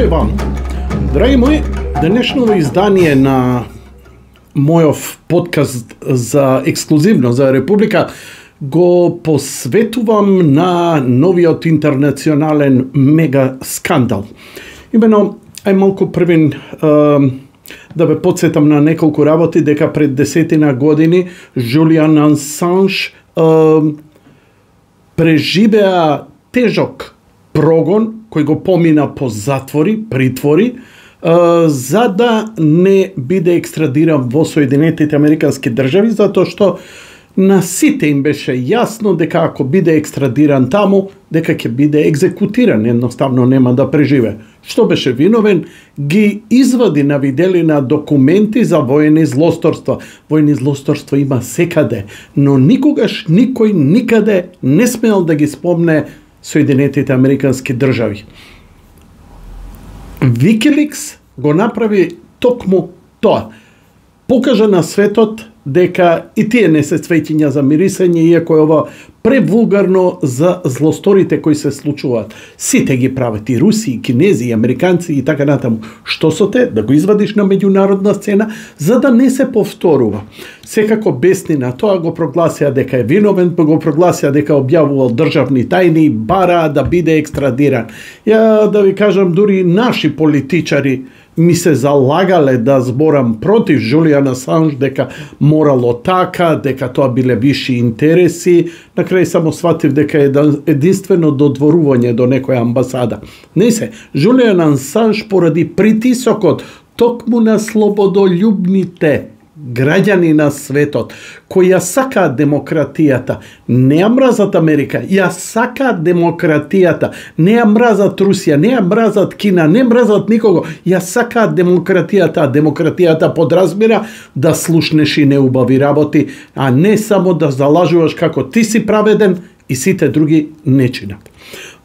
вечер вам. Драги мои, денешново издание на мојов подкаст за ексклузивно за Република го посветувам на новиот интернационален мега скандал. Имено, малку првин да ве подсетам на неколку работи дека пред 10 години Жулијан Асанж преживеа тежок прогон кој го помина по затвори, притвори, за да не биде екстрадиран во Соединетите Американски држави, затоа што на сите им беше јасно дека ако биде екстрадиран таму, дека ќе биде екзекутиран, едноставно нема да преживе. Што беше виновен? Ги извади на виделина документи за воени злосторства. Воени злосторства има секаде, но никогаш никој никаде не смел да ги спомне Соединетите Американски држави. Wikileaks го направи токму тоа. Покажа на светот дека и тие не се цвеќиња за мирисање, иако е ова превулгарно за злосторите кои се случуваат. Сите ги прават, и руси, и кинези, и американци и така натаму. Што со те? Да го извадиш на меѓународна сцена, за да не се повторува. Секако бесни на тоа го прогласија дека е виновен, го прогласија дека објавувал државни тајни, бара да биде екстрадиран. Ја да ви кажам, дури наши политичари ми се залагале да зборам против Жулијан Асанж, дека морало така, дека тоа биле виши интереси. На крај само сватив дека е единствено додворување до некоја амбасада. Не се, Жулијан Асанж поради притисокот токму на слободолюбните граѓани на светот, кои ја сакаат демократијата, не ја мразат Америка, ја сакаат демократијата, не ја мразат Русија, не ја мразат Кина, не мразат никого, ја сакаат демократијата, а демократијата подразбира да слушнеш и неубави работи, а не само да залажуваш како ти си праведен и сите други не чинат.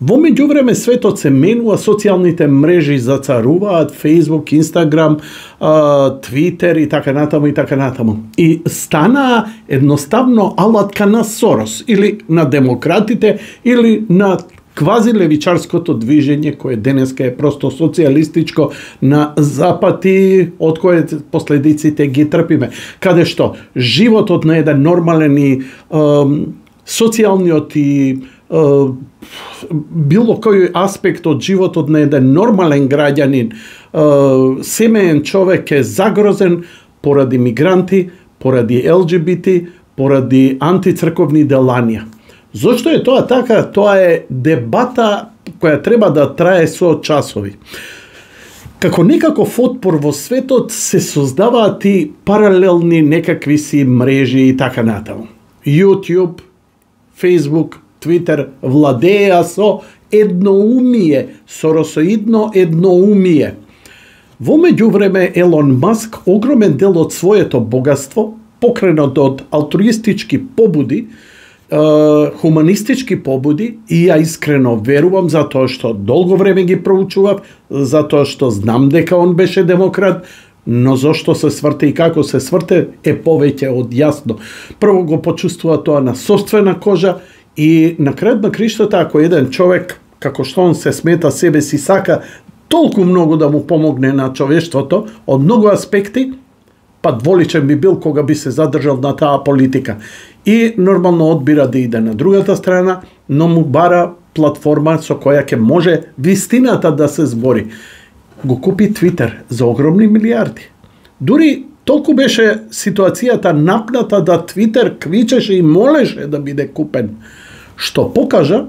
Во меѓувреме светот се менува, социјалните мрежи зацаруваат, Facebook, Instagram, Twitter и така натаму и така натаму. И стана едноставно алатка на Сорос или на демократите или на квази-левичарското движење кое денеска е просто социјалистичко на запад и од кое последиците ги трпиме. Каде што животот на еден нормален и социјалниот и било кој аспект од животот на еден нормален граѓанин, семеен човек е загрозен поради мигранти, поради ЛГБТ, поради антицрковни делања. Зошто е тоа така? Тоа е дебата која треба да трае со часови. Како некаков отпор во светот се создаваат и паралелни некакви си мрежи и така натаму. YouTube, Facebook, Twitter владеа со едноумие, соросоидно едноумие. Во меѓувреме Елон Маск огромен дел од своето богатство, покренат од алтруистички побуди, хуманистички побуди, и ја искрено верувам затоа што долго време ги проучував, затоа што знам дека он беше демократ, но зошто се сврте и како се сврте е повеќе од јасно. Прво го почувствува тоа на собствена кожа и на крајот на криштата, ако еден човек, како што он се смета себе си, сака толку многу да му помогне на човештвото од многу аспекти, па дволичен би бил кога би се задржал на таа политика. И нормално одбира да иде на другата страна, но му бара платформа со која ќе може вистината да се збори. Го купи Twitter за огромни милиарди. Дури толку беше ситуацијата напната да Twitter квичеше и молеше да биде купен, што покажа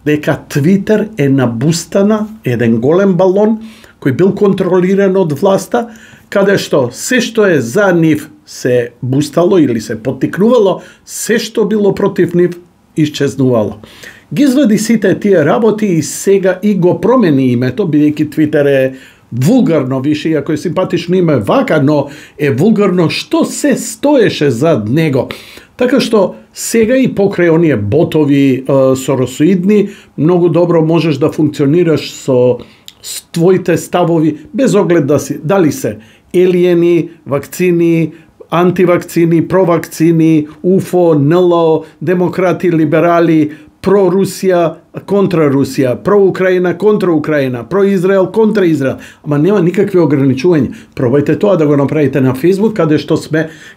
дека Twitter е набустана еден голем балон кој бил контролиран од власта, каде што се што е за нив се бустало или се поттикнувало, се што било против нив исчезнувало. Ги извади сите тие работи и сега и го промени името, бидејќи Twitter е вулгарно више, иако е симпатично име вака, но е вулгарно што се стоеше зад него. Така што сега и покрај оние ботови соросоидни, многу добро можеш да функционираш со твоите ставови, без оглед дали се елиени, вакцини, антивакцини, провакцини, УФО, НЛО, демократи, либерали, pro-Русија контра Русија, про-Украина контра Украина, про-Израел контра Израел. Ама нема никакви ограничувања. Пробајте тоа да го направите на Facebook,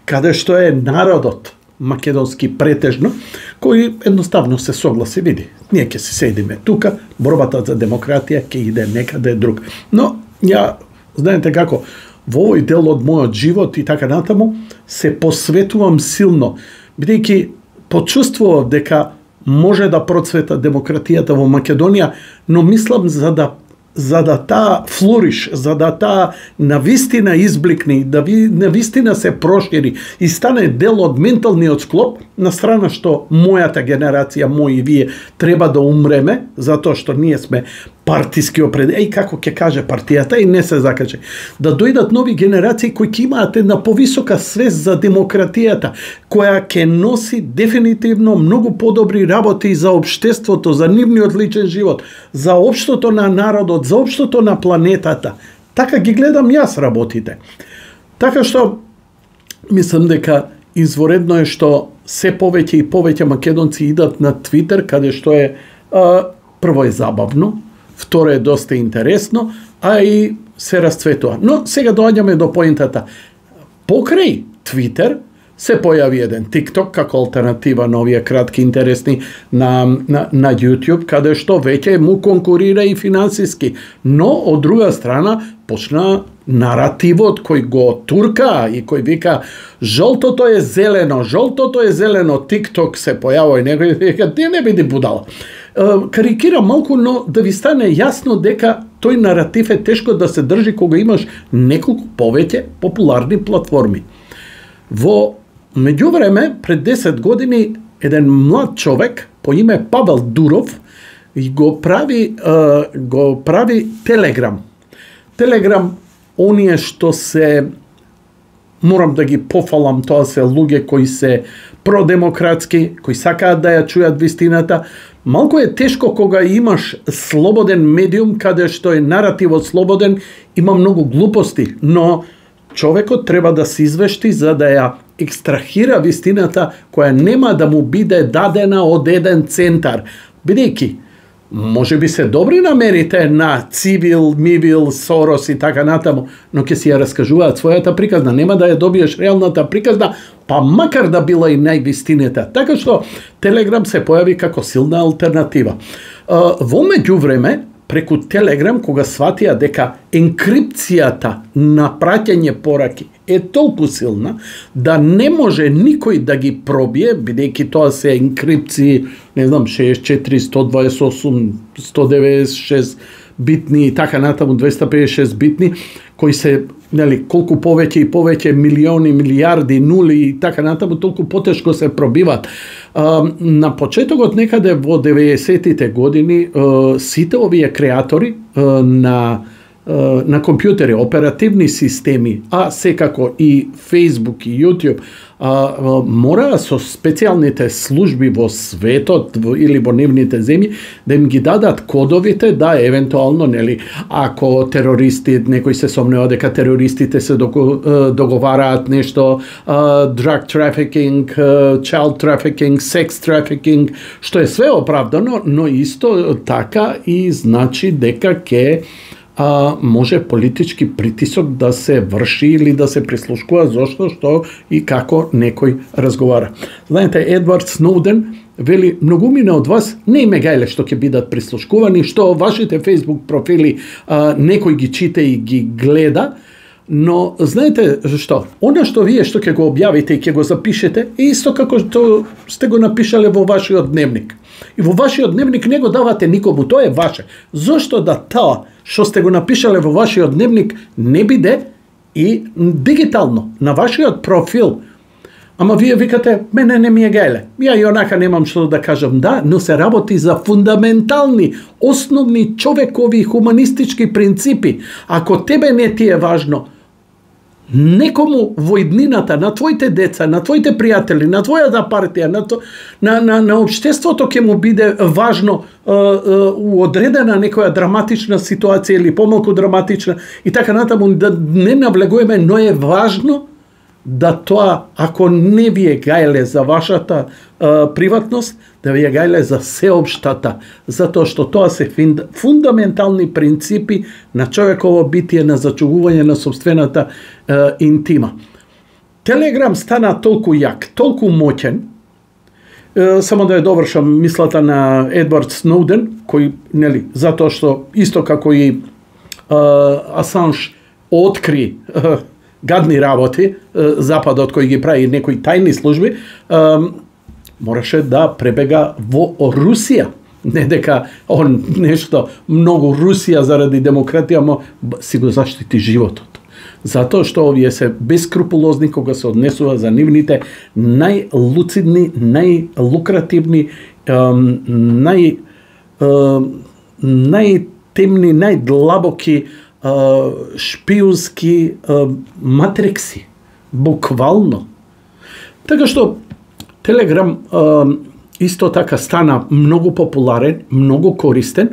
каде што е народот македонски претежно, кој едноставно се согласи, види. Ние ќе се седиме тука, борбата за демократија ќе иде некаде друг. Но ја, знаете како, во овој дел од мојот живот и така натаму се посветувам силно, бидејќи почувствував дека може да процвета демократијата во Македонија, но мислам за да таа флориш, за да таа навистина избликне, да навистина се прошири и стане дел од менталниот склоп, на страна што мојата генерација, мој и вие, треба да умреме, затоа што ние сме партиски определени, како ќе каже партијата, и не се закачи. Да дојдат нови генерации кои ќе имаат една повисока свест за демократијата, која ќе носи дефинитивно многу подобри работи за општеството, за нивниот личен живот, за општото на народот, за општото на планетата. Така ги гледам јас работите. Така што мислам дека изворедно е што се повеќе и повеќе македонци идат на Твитер, каде што е прво е забавно, второ е доста интересно, а и се расцветува. Но сега доаѓаме до поентата. Покрај Твитер се појави еден TikTok како алтернатива на овие кратки интересни на YouTube, каде што веќе му конкурира и финансиски. Но, од друга страна, почна наративот кој го турка и кој вика жолтото е зелено, TikTok се појавува и некој вика, ти не биди будала. Карикирам малку, но да ви стане јасно дека тој наратив е тешко да се држи кога имаш неколку повеќе популарни платформи. Во меѓувреме, пред 10 години, еден млад човек по име Павел Дуров го прави Телеграм. Телеграм, оние што се, морам да ги пофалам, тоа се луѓе кои се продемократски, кои сакаат да ја чујат вистината. Малку е тешко кога имаш слободен медиум, каде што е наративот слободен, има многу глупости, но човекот треба да се извешти за да ја екстрахира вистината која нема да му биде дадена од еден центар. Бидејќи, може би се добри намерите на Цивил, Мивил, Сорос и така натаму, но ќе си ја раскажуваат својата приказна, нема да ја добиеш реалната приказна, па макар да била и највистината. Така што Телеграм се појави како силна алтернатива. Во меѓувреме, преку Телеграм, кога сватија дека енкрипцијата на праќање пораки е толку силна, да не може никој да ги пробие, бидејќи тоа се енкрипции, не знам, 64, 128, 196 битни и така натаму, 256 битни, кои се, нели, колку повеќе и повеќе милиони, милиарди, нули и така натаму, толку потешко се пробиват. На почетокот некаде во 90-тите години сите овие креатори на компјутери, оперативни системи, а секако и Facebook и YouTube, мора со специјалните служби во светот или во нивните земји да им ги дадат кодовите да евентуално, нели, ако терористи, некој се сомнува дека терористите се договараат нешто, drug trafficking, child trafficking, sex trafficking, што е све оправдано, но исто така и значи дека ќе може политички притисок да се врши или да се прислушкува зошто што и како некој разговара. Знаете, Едвард Сноуден вели, многумина од вас не име гајле што ќе бидат прислушкувани, што вашите Facebook профили некој ги чита и ги гледа, но знаете што? Она што вие што ќе го објавите и ќе го запишете е исто како што сте го напишале во вашиот дневник. И во вашиот дневник не го давате никому, тоа е ваше. Зошто да тоа што сте го напишале во вашиот дневник не биде и дигитално на вашиот профил? Ама вие викате, мене не ми е гајле. Ја и онака немам што да кажам. Да, но се работи за фундаментални, основни човекови хуманистички принципи. Ако тебе не ти е важно, некому во иднината, на твоите деца, на твоите пријатели, на твојата партија, на општеството ќе му биде важно у одредена некоја драматична ситуација или помалку драматична и така натаму, да не навлегуваме, но е важно да тоа, ако не ви е гајле за вашата приватност, да ви е гајле за сеопштата, затоа што тоа се фундаментални принципи на човеково битие, на зачувување на собствената интима. Телеграм стана толку јак, толку моќен, само да ја довршам мислата на Едвард Сноуден, кој, нели, затоа што исто како и Асанж откри гадни работи, Западот кој ги прави некои тајни служби, мораше да пребега во Русија. Не дека он нешто многу Русија заради демократија, но си го заштити животот. Затоа што овие се бескрупулозни кога се однесува за нивните најлуцидни, најлукративни, најтемни, најдлабоки шпиунски матрикси. Буквално. Така што Телеграм исто така стана многу популарен, многу користен,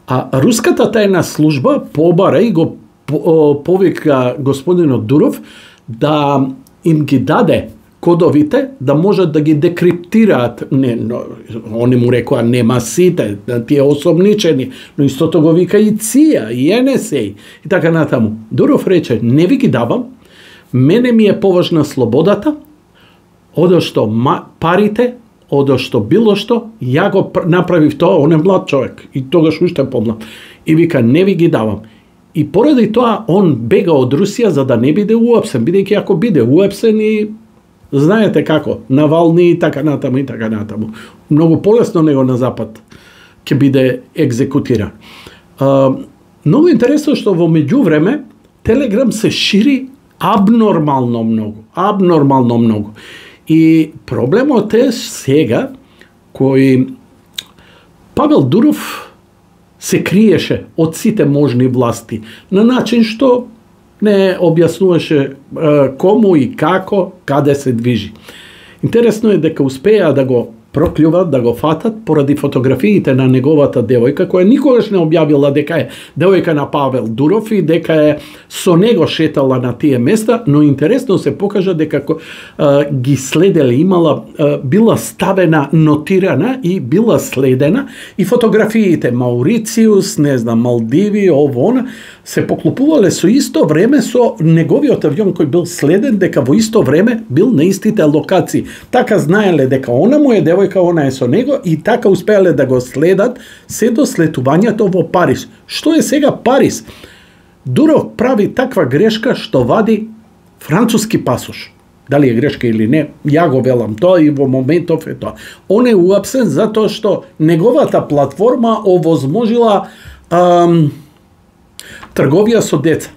а руската тајна служба побара и го повика господинот Дуров да им ги даде кодовите, да можат да ги декриптираат. Они му рекоа нема сите, тие осомничени, но истото го вика и ЦИА, и НСА, и така натаму. Дуров рече, не ви ги давам, мене ми е поважна слободата, одошто парите, одошто било што, ја го направив тоа, он е млад човек, и тогаш уште помлад. И вика, не ви ги давам. И поради тоа, он бега од Русија за да не биде уапсен, бидејќи ако биде уапсен и знаете како, Навални и така натаму и така натаму. Многу полесно него на Запад ќе биде екзекутиран. Многу интересно што во меѓувреме Телеграм се шири абнормално многу. И проблемот е сега кој Павел Дуров се криеше од сите можни власти на начин што не објаснуваше кому и како, каде се движи. Интересно е дека успеа да го проклюват, да го фатат поради фотографиите на неговата девојка, која никогаш не објавила дека е девојка на Павел Дуров и дека е со него шетала на тие места, но интересно се покажа дека ги следеле, била ставена, нотирана и била следена и фотографиите Маурициус, не знам, Малдиви, ово, се поклопувале со исто време со неговиот авион кој бил следен, дека во исто време бил на истите локации. Така знаеле дека она му е девојка, она е со него и така успеале да го следат се до слетувањето во Париз. Што е сега Париз? Дуров прави таква грешка што вади француски пасош. Дали е грешка или не, ја го велам тоа и во моментов е тоа. Он е уапсен затоа што неговата платформа овозможила трговија со деца.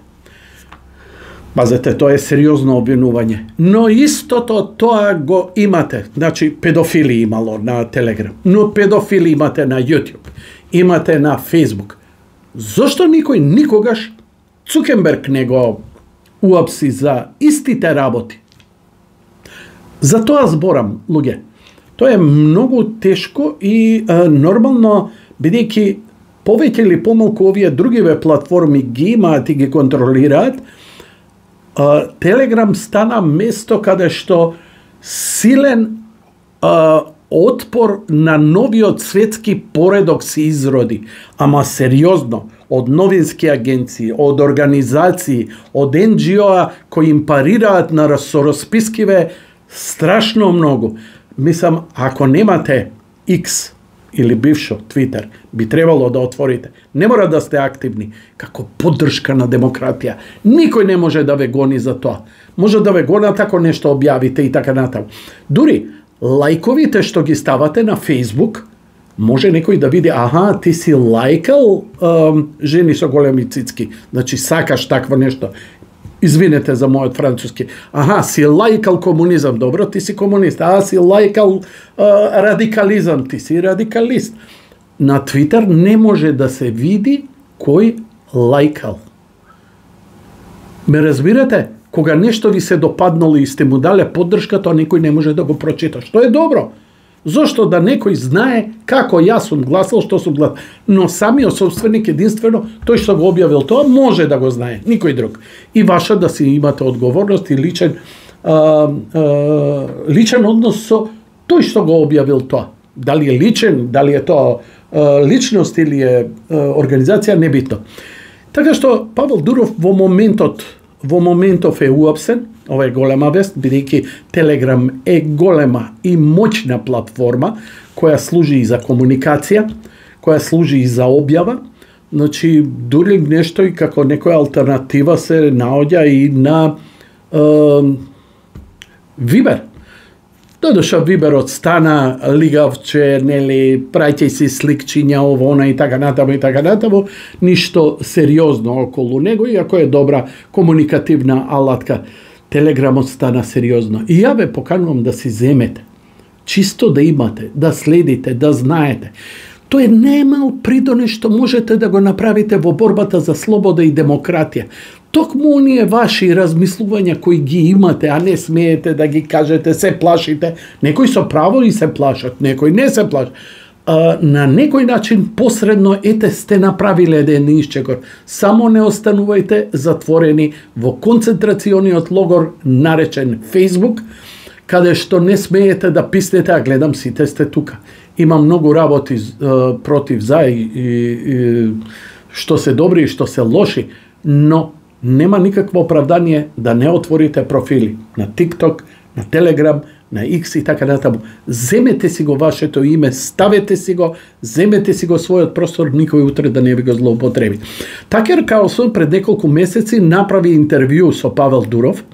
Пазете, тоа е сериозно обвинување. Но истото тоа го имате. Значи, педофили имало на Телеграм, но педофили имате на YouTube, имате на Facebook. Зошто никој никогаш Цукерберг не го уапси за истите работи? За тоа зборам, луѓе. Тоа е многу тешко и нормално, бидејќи повеќе или помалку овие другиве платформи ги имаат и ги контролираат, Телеграм стана место каде што силен отпор на новиот светски поредок се изроди, ама сериозно, од новински агенции, од организации, од NGO-а кои им парираат на распискиве страшно многу. Мислам, ако немате X или бившо Твитер, би требало да отворите. Не мора да сте активни, како поддршка на демократија. Никој не може да ве гони за тоа. Може да ве гонат ако нешто објавите и така натаму. Дури лајковите што ги ставате на Facebook, може некој да види, аха, ти си лајкал жени со големи цицки, значи сакаш такво нешто. Извинете за мојот француски. Аха, си лајкал комунизам, добро, ти си комунист. Си лајкал радикализам, ти си радикалист. На Твитер не може да се види кој лајкал. Ме разбирате? Кога нешто ви се допаднало и сте му дале поддршка, тоа никој не може да го прочита. Што е добро. Зошто да некој знае како јас сум гласал, што сум гласал. Но самиот собственик единствено, тој што го објавил тоа, може да го знае, никој друг. И ваша да си имате одговорност и личен личен однос со тој што го објавил тоа. Дали е личен, дали е тоа личност или е организација, небитно. Така што Павел Дуров во моментов е уапсен, ова е голема вест, бидејќи Телеграм е голема и моćна платформа која служи и за комуникација, која служи и за објава. Значи, дури нешто и како некоја алтернатива се наоѓа и на Вибер. Додоша Виберот стана лигавче, нели, праќај си сликчиња, ово, и така натаму, ништо сериозно околу него, иако е добра комуникативна алатка. Телеграмот стана сериозно. И ја ве поканувам да си земете, чисто да имате, да следите, да знаете. Тоа е најмал придоне што можете да го направите во борбата за слобода и демократија. Токму оние ваши размислувања кои ги имате, а не смеете да ги кажете, се плашите. Некои со право и се плашат, некои не се плашат. На некој начин посредно сте направиле еден исчекор. Само не останувајте затворени во концентрацијониот логор наречен Facebook, каде што не смеете да писнете, а гледам сите сте тука. Има многу работи против за и што се добри и што се лоши, но нема никакво оправдание да не отворите профили на TikTok, на Telegram, на X и така натаму. Земете си го вашето име, ставете си го, земете си го својот простор, никој утре да не ви го злоупотреби. Такер Карлсон пред неколку месеци направи интервју со Павел Дуров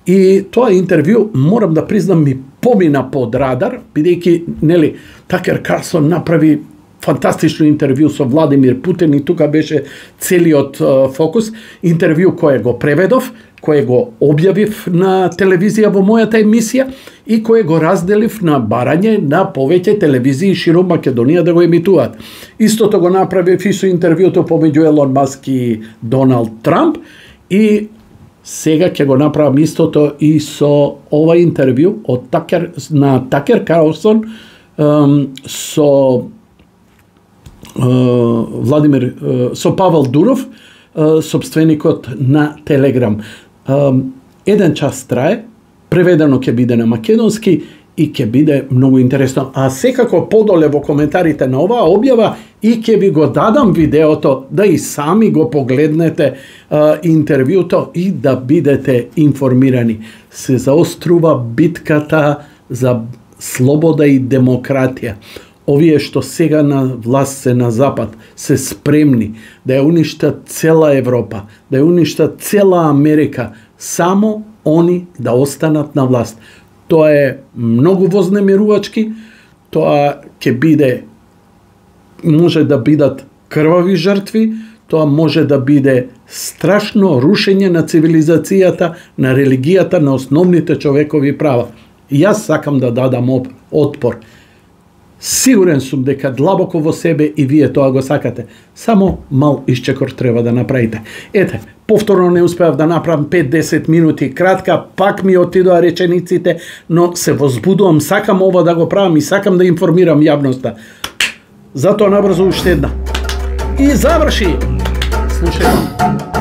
и тоа интервју, морам да признам, ми помина под радар, бидејќи, нели, Такер Карлсон направи фантастично интервју со Владимир Путин и тука беше целиот фокус. Интервју кое го преведов, кое го објавив на телевизија во мојата емисија и кое го разделив на барање на повеќе телевизии широм Македонија да го емитуваат. Истото го направив и со интервјуто помеѓу Елон Маск и Доналд Трамп и сега ќе го направам истото и со ова интервју на Такер Карлсон со Владимир, со Павел Дуров, собственикот на Телеграм. Еден час трае, преведено ќе биде на македонски и ќе биде многу интересно. А секако подоле во коментарите на оваа објава и ќе ви го дадам видеото да и сами го погледнете интервјуто и да бидете информирани. Се заострува битката за слобода и демократија. Овие што сега на власт се на запад се спремни да ја уништат цела Европа, да ја уништат цела Америка, само они да останат на власт. Тоа е многу вознемирувачки, тоа ќе биде, може да бидат крвави жртви, тоа може да биде страшно рушење на цивилизацијата, на религијата, на основните човекови права. Јас сакам да дадам отпор. Сигурен сум дека длабоко во себе и вие тоа го сакате. Само мал исчекор треба да направите. Ете, повторно не успеав да направам 5-10 минути кратка, пак ми отидоа речениците, но се возбудувам, сакам ова да го правам и сакам да информирам јавноста. Затоа набрзо уште една. И заврши! Слушајте.